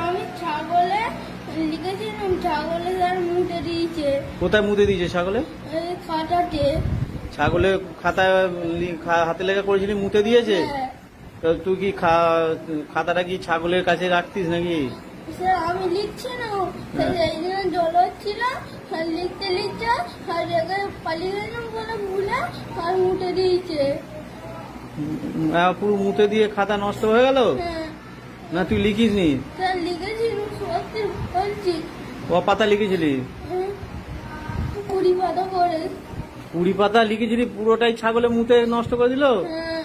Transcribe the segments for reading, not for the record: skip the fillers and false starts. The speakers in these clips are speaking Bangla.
আমি ছাগলে লিখেছিলাম, ছাগলে তার মুতে দিয়েছে। কোথায় মুতে দিয়েছে ছাগলে? এই খাতাতে। ছাগলে খাতায় হাতে লেখা করেছিলি, মুতে দিয়েছে? হ্যাঁ। তো তুই কি খাতাটা কি ছাগলের কাছে রাখতিস নাকি? স্যার আমি লিখছি না, এই জন্য জল হচ্ছিল, লিখতে লিখতে আর জায়গায় পালিয়ে গেলাম বলে ভুলে আর মুতে দিয়েছে। পুরো মুতে দিয়ে খাতা নষ্ট হয়ে গেল? হ্যাঁ না তুই লিখিস নি? স্যার লিখেছিলাম, সত্যি বলছি। ক পাতা লিখেছিলি? 20 পাতা করে। 20 পাতা লিখেছিলি, পুরোটাই ছাগলে মুতে নষ্ট করে দিল? হ্যাঁ,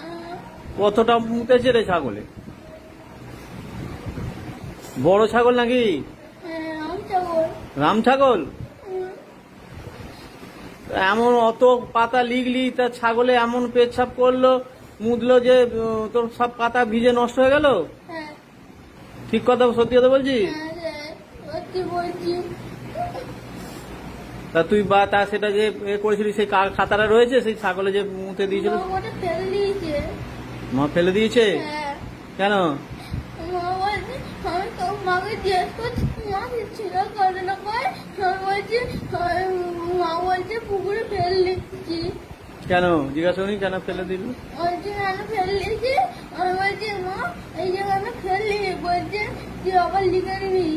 কতটা মুতেছে রে ছাগলে? বড় ছাগল নাকি? হ্যাঁ, আমি ছাগল। রাম ছাগল? হুম, এমন অত পাতা লিখলি, তা ছাগলে এমন পেচ্ছাপ করলো, মুদলো যে তোর সব পাতা ভিজে নষ্ট হয়ে গেল? হ্যাঁ, ঠিক কথা, সত্যি কথা বলছিস? হ্যাঁ, স্যার, সত্যি বলছি। তা তুই তা সেটা যে করেছিলি, সেই খাতাটা রয়েছে, সেই ছাগলে যে মুতে দিয়েছিল? মা ওটা ফেলে দিয়েছে। মা ফেলে দিয়েছে? হ্যাঁ, কেন? মা বলছে, আমি তো মাকে জিজ্ঞেস করছি, মা ছিল করে না করে, আমি বলছি, মা বলছে পুকুরে ফেলে দিচ্ছি। কেন জিজ্ঞাসা করি কেন ফেলে দিল? বলছে কেন ফেলে দিয়েছি, আমি বলছি মা এই যে কেন ফেললি, বলছে তুই আবার লিখে নিবি।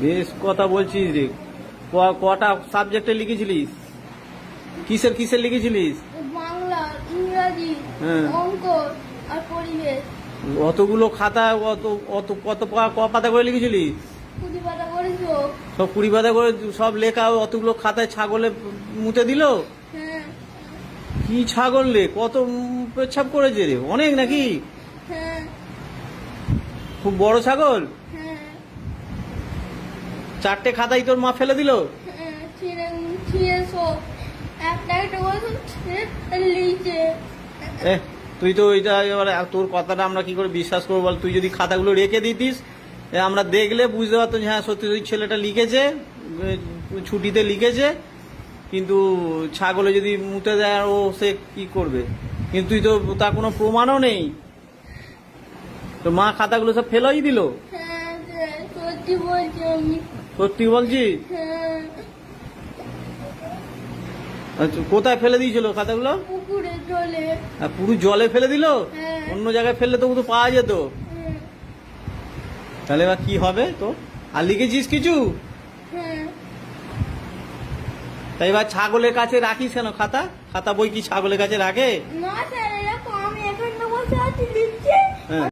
বেশ কথা বলছিস রে। কটা সাবজেক্টে লিখেছিলিস? কিসের কিসের লিখেছিলিস? বাংলা, ইংরাজি, হ্যাঁ। অঙ্ক আর পরিবেশ। অতগুলো খাতা, কত পাতা করে লিখেছিলিস? 20 পাতা করেছো। সব 20 পাতা করে সব লেখা, অতগুলো খাতায় ছাগলে মুতে দিল? হ্যাঁ, কি ছাগল রে, কত পেচ্ছাপ করেছে রে, অনেক নাকি? হ্যাঁ, খুব বড় ছাগল? হ্যাঁ, 4টে খাতাই তোর মা ফেলে দিল? হ্যাঁ, ছিঁড়ে সব একটা একটা করে সব ছিঁড়ে ফেলে দিয়েছে। তুই তো এটা এবার তোর কথাটা আমরা কি করে বিশ্বাস করবো বল? তুই যদি খাতাগুলো রেখে দিতিস, আমরা দেখলে বুঝতে পারতাম যে হ্যাঁ সত্যি ওই ছেলেটা লিখেছে, ছুটিতে লিখেছে, কিন্তু ছাগলে যদি মুতে দেয় আর ও সে কি করবে? কিন্তু তুই তো তার কোনো প্রমাণও নেই, তো মা খাতাগুলো সব ফেলাই দিল? হ্যাঁ স্যার, সত্যি বলছি আমি। সত্যি বলছিস? হ্যাঁ, আচ্ছা, কোথায় ফেলে দিয়েছিল খাতাগুলো? পুকুরে জলে। পুরো জলে ফেলে দিল? হ্যাঁ। অন্য জায়গায় ফেললে তো তো পাওয়া যেত। হ্যাঁ, তাহলে এবার কি হবে তো? আর লিখেছিস কিছু? হ্যাঁ, তাই এবার ছাগলের কাছে রাখিস কেন খাতা? খাতা বই কি ছাগলের কাছে রাখে? না স্যার, এরকম আমি এখানে বসে আছি লিখছি। হ্যাঁ।